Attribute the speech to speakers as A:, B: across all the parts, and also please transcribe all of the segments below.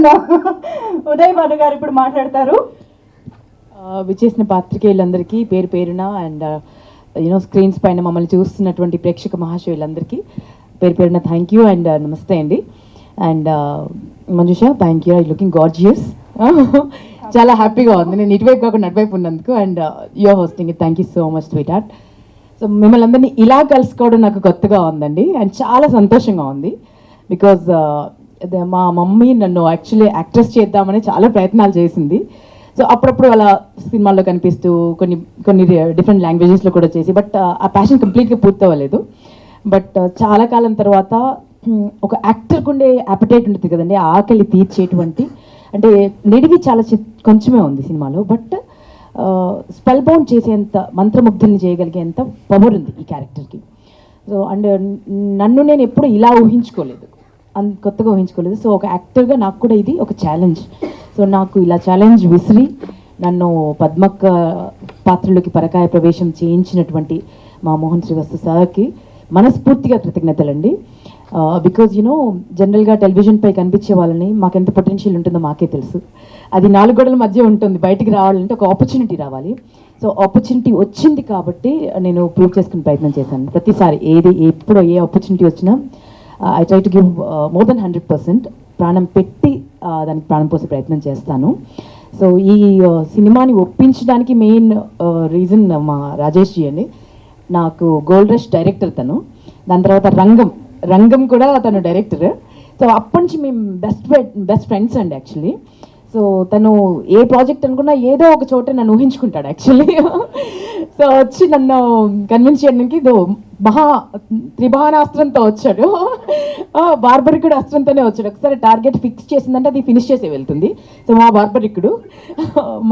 A: మన ఉదయ్ భాను గారు ఇప్పుడు మాట్లాడతారు.
B: విచ్చేసిన పాత్రికేయులందరికీ పేరు పేరున అండ్ స్క్రీన్స్ పైన మమ్మల్ని చూస్తున్నటువంటి ప్రేక్షక మహాశయులందరికీ పేరు పేరున థ్యాంక్ యూ అండ్ నమస్తే అండి. And Manjusha, thank you, I looking gorgeous. చాలా హ్యాపీగా ఉంది నేను ఇటువైపు కాకుండా అటువైపు ఉన్నందుకు. And you're hosting it, thank you so much sweetheart. So మిమ్మల్ని అందరినీ ఇలా కలుసుకోవడం నాకు కొత్తగా ఉందండి అండ్ చాలా సంతోషంగా ఉంది. బికాజ్ మా మమ్మీ నన్ను యాక్చువల్లీ యాక్ట్రెస్ చేద్దామని చాలా ప్రయత్నాలు చేసింది. సో అప్పుడప్పుడు అలా సినిమాల్లో కనిపిస్తూ కొన్ని కొన్ని డిఫరెంట్ లాంగ్వేజెస్లో కూడా చేసి, బట్ ఆ ప్యాషన్ కంప్లీట్గా పూర్తవ్వలేదు. బట్ చాలా కాలం తర్వాత ఒక యాక్టర్కి ఉండే అపటైట్ ఉంటుంది కదండి, ఆకలి తీర్చేటువంటి, అంటే నిడివి చాలా కొంచెమే ఉంది సినిమాలో, బట్ స్పెల్ బౌండ్ చేసేంత, మంత్రముగ్ధుల్ని చేయగలిగేంత పవర్ ఉంది ఈ క్యారెక్టర్కి. సో అండ్ నన్ను నేను ఎప్పుడు ఇలా ఊహించుకోలేదు, కొత్తగా ఊహించుకోలేదు. సో ఒక యాక్టర్గా నాకు కూడా ఇది ఒక ఛాలెంజ్. సో నాకు ఇలా ఛాలెంజ్ విసిరి నన్ను పద్మక్క పాత్రలోకి పరకాయ ప్రవేశం చేయించినటువంటి మా మోహన్ శ్రీవాస్తు సార్కి మనస్ఫూర్తిగా కృతజ్ఞతలండి. బికాజ్ జనరల్గా టెలివిజన్పై కనిపించే వాళ్ళని మాకు ఎంత పొటెన్షియల్ ఉంటుందో మాకే తెలుసు. అది 4 గోడల మధ్య ఉంటుంది, బయటికి రావాలంటే ఒక ఆపర్చునిటీ రావాలి. సో ఆపర్చునిటీ వచ్చింది కాబట్టి నేను ప్రూవ్ చేసుకునే ప్రయత్నం చేశాను. ప్రతిసారి ఎప్పుడు ఏ ఆపర్చునిటీ వచ్చినా I try to give more than 100%, ప్రాణం పెట్టి దానికి ప్రాణం పోసే ప్రయత్నం చేస్తాను. సో ఈ సినిమాని ఒప్పించడానికి మెయిన్ రీజన్ మా రాజేష్ జీ అండి. నాకు గోల్డ్ రష్ డైరెక్టర్ తను, దాని తర్వాత రంగం కూడా తను డైరెక్టర్. సో అప్పటి నుంచి మేము బెస్ట్ ఫ్రెండ్స్ అండి యాక్చువల్లీ. సో తను ఏ ప్రాజెక్ట్ అనుకున్నా ఏదో ఒక చోట నన్ను ఊహించుకుంటాడు యాక్చువల్లీ. సో వచ్చి నన్ను కన్విన్స్ చేయడానికి త్రిభానాస్త్రంతో వచ్చాడు, బార్బరికుడు అస్త్రంతోనే వచ్చాడు. ఒకసారి టార్గెట్ ఫిక్స్ చేసిందంటే అది ఫినిష్ చేసే వెళ్తుంది. సో మా బార్బరికుడు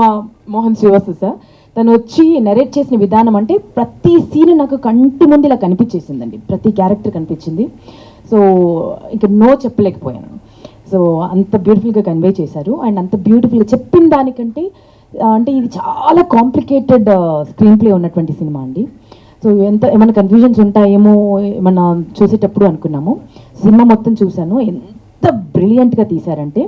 B: మా మోహన్ శ్రీవాస్తు సార్, తను వచ్చి నెరేట్ చేసిన విధానం అంటే ప్రతి సీన్ నాకు కంటి ముందు ఇలా కనిపించేసిందండి, ప్రతి క్యారెక్టర్ కనిపించింది. సో ఇంకా నో చెప్పలేకపోయాను. సో అంత బ్యూటిఫుల్గా కన్వే చేశారు. అండ్ అంత బ్యూటిఫుల్గా చెప్పిన దానికంటే అంటే ఇది చాలా కాంప్లికేటెడ్ స్క్రీన్ ప్లే ఉన్నటువంటి సినిమా అండి. సో ఏమైనా కన్ఫ్యూజన్స్ ఉంటాయేమో ఏమన్నా చూసేటప్పుడు అనుకున్నాము. సినిమా మొత్తం చూశాను, ఎంత బ్రిలియంట్గా తీశారంటే,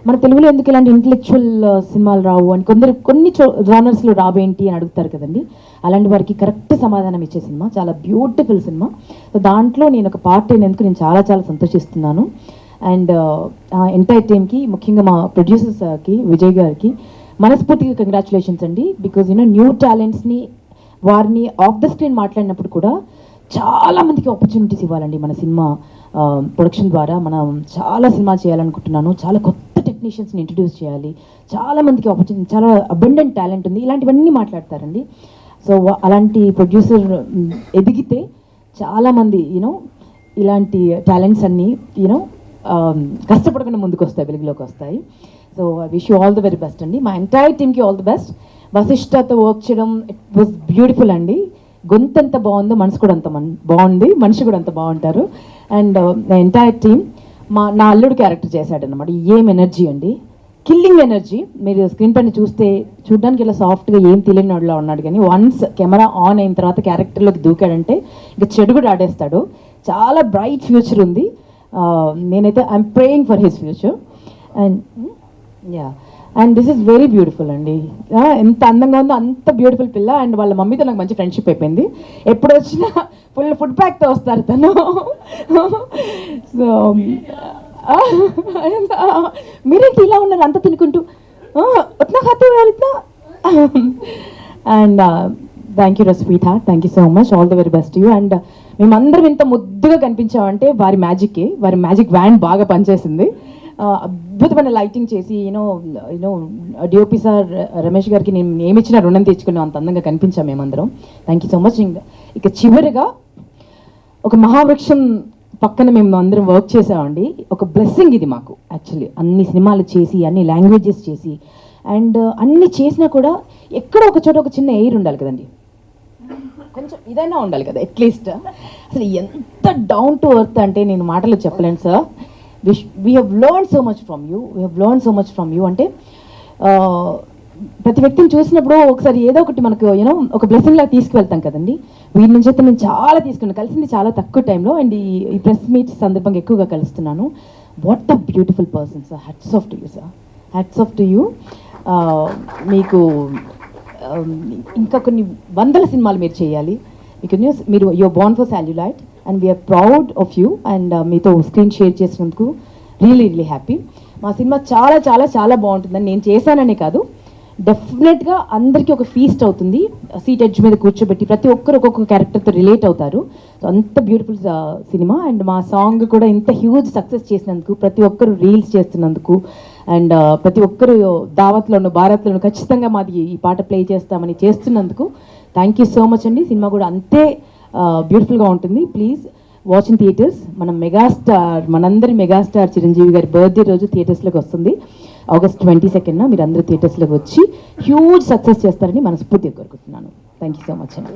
B: మన తెలుగులో ఎందుకు ఇలాంటి ఇంటలెక్చువల్ సినిమాలు రావు అని కొన్ని జానర్స్లో రావేంటి అని అడుగుతారు కదండి, అలాంటి వారికి కరెక్ట్ సమాధానం ఇచ్చే సినిమా, చాలా బ్యూటిఫుల్ సినిమా. సో దాంట్లో నేను ఒక పార్ట్ అయినందుకు నేను చాలా చాలా సంతోషిస్తున్నాను. అండ్ ఎంటైర్ టీమ్కి, ముఖ్యంగా మా ప్రొడ్యూసర్స్కి, విజయ్ గారికి మనస్ఫూర్తిగా కంగ్రాచులేషన్స్ అండి. బికాజ్ న్యూ టాలెంట్స్ని, వారిని ఆఫ్ ద స్క్రీన్ మాట్లాడినప్పుడు కూడా చాలా మందికి ఆపర్చునిటీస్ ఇవ్వాలండి. మన సినిమా ప్రొడక్షన్ ద్వారా మనం చాలా సినిమా చేయాలనుకుంటున్నాను, చాలా కొత్త టెక్నీషియన్స్ని ఇంట్రడ్యూస్ చేయాలి, చాలా మందికి ఆపర్చునిటీ, చాలా అబండెంట్ టాలెంట్ ఉంది, ఇలాంటివన్నీ మాట్లాడతారండి. సో అలాంటి ప్రొడ్యూసర్ ఎదిగితే చాలామంది ఇలాంటి టాలెంట్స్ అన్నీ కష్టపడకుండా ముందుకు వస్తాయి, వెలుగులోకి వస్తాయి. So I wish you all the very best అండి. మా ఎంటైర్ టీమ్కి ఆల్ ది బెస్ట్. వశిష్ఠతో వర్క్ చేయడం ఇట్ వాజ్ బ్యూటిఫుల్ అండి. గొంతు ఎంత బాగుందో మనసు కూడా అంత బాగుంది, మనిషి కూడా అంత బాగుంటారు. అండ్ ఎంటైర్ టీమ్, నా అల్లుడు క్యారెక్టర్ చేశాడనమాట. ఏం ఎనర్జీ అండి, కిల్లింగ్ ఎనర్జీ. మీరు స్క్రీన్ పైన చూడడానికి ఇలా సాఫ్ట్గా ఏం తెలియని వాడిలా ఉన్నాడు, కానీ వన్స్ కెమెరా ఆన్ అయిన తర్వాత క్యారెక్టర్లోకి దూకాడంటే ఇంకా చెడు కూడా ఆడేస్తాడు. చాలా బ్రైట్ ఫ్యూచర్ ఉంది. నేనైతే I'm praying for his future. And this is very beautiful అండి. ఎంత అందంగా ఉందో అంత బ్యూటిఫుల్ పిల్ల. అండ్ వాళ్ళ మమ్మీతో నాకు మంచి ఫ్రెండ్షిప్ అయిపోయింది. ఎప్పుడు వచ్చినా ఫుల్ ఫుడ్ ప్యాక్తో వస్తారు తను. సో మీరేంటి ఇలా ఉన్నారు అంత తినుకుంటూ, ఉత్నా ఖాతే ఇట్లా. And thank you sweet heart, thank you so much, all the very best you. And మేమందరం ఇంత ముద్దుగా కనిపించామంటే వారి మ్యాజిక్ వ్యాన్ బాగా పనిచేసింది. అద్భుతమైన లైటింగ్ చేసి డిఓపి సార్ రమేష్ గారికి నేను ఏమిచ్చినా రుణం తెచ్చుకున్నాం, అంత అందంగా కనిపించాం మేమందరం. Thank you so much. ఇక చివరిగా ఒక మహావృక్షం పక్కన మేము అందరం వర్క్ చేసామండి. ఒక బ్లెస్సింగ్ ఇది మాకు యాక్చువల్లీ. అన్ని సినిమాలు చేసి, అన్ని లాంగ్వేజెస్ చేసి, అండ్ అన్ని చేసినా కూడా ఎక్కడో ఒక చోట ఒక చిన్న ఎయిర్ ఉండాలి కదండి, కొంచెం ఇదైనా ఉండాలి కదా అట్లీస్ట్. అసలు ఎంత డౌన్ టు ఎర్త్ అంటే నేను మాటలు చెప్పలేను sir. We have learn so much from you. అంటే ప్రతి వ్యక్తిని చూసినప్పుడు ఒకసారి ఏదో ఒకటి మనకు ఒక బ్లెస్సింగ్ లాగా తీసుకువెళ్తాం కదండి. వీరి నుంచి అయితే నేను చాలా తీసుకున్నాను, కలిసింది చాలా తక్కువ టైంలో. అండ్ ఈ ప్రెస్ మీట్ సందర్భంగా ఎక్కువగా కలుస్తున్నాను. What the beautiful person sir, hats off to you sir, hats off to you. మీకు ఇంకా కొన్ని వందల సినిమాలు మీరు చేయాలి. మీరు you're born for celluloid and we're proud of you. And మీతో స్క్రీన్ షేర్ చేసినందుకు రియలీ హ్యాపీ. మా సినిమా చాలా చాలా చాలా బాగుంటుందని నేను చేశాననే కాదు, డెఫినెట్గా అందరికీ ఒక ఫీస్ట్ అవుతుంది. సీట్ ఎడ్జ్ మీద కూర్చోబెట్టి ప్రతి ఒక్కరు ఒక్కొక్క క్యారెక్టర్తో రిలేట్ అవుతారు. సో అంత బ్యూటిఫుల్ సినిమా. అండ్ మా సాంగ్ కూడా ఇంత హ్యూజ్ సక్సెస్ చేసినందుకు, ప్రతి ఒక్కరు రీల్స్ చేస్తున్నందుకు, అండ్ ప్రతి ఒక్కరు దావత్లోను భారత్లోను ఖచ్చితంగా మాది ఈ పాట ప్లే చేస్తామని చేస్తున్నందుకు థ్యాంక్ యూ సో మచ్ అండి. సినిమా కూడా అంతే బ్యూటిఫుల్గా ఉంటుంది. Please watch in theatres. మనం మెగాస్టార్, మనందరి మెగాస్టార్ చిరంజీవి గారి బర్త్డే రోజు థియేటర్స్లోకి వస్తుంది August 22nd. మీరు అందరూ థియేటర్స్లోకి వచ్చి హ్యూజ్ సక్సెస్ చేస్తారని మనస్ఫూర్తిగా కోరుకుంటున్నాను. థ్యాంక్ యూ సో మచ్ అండి.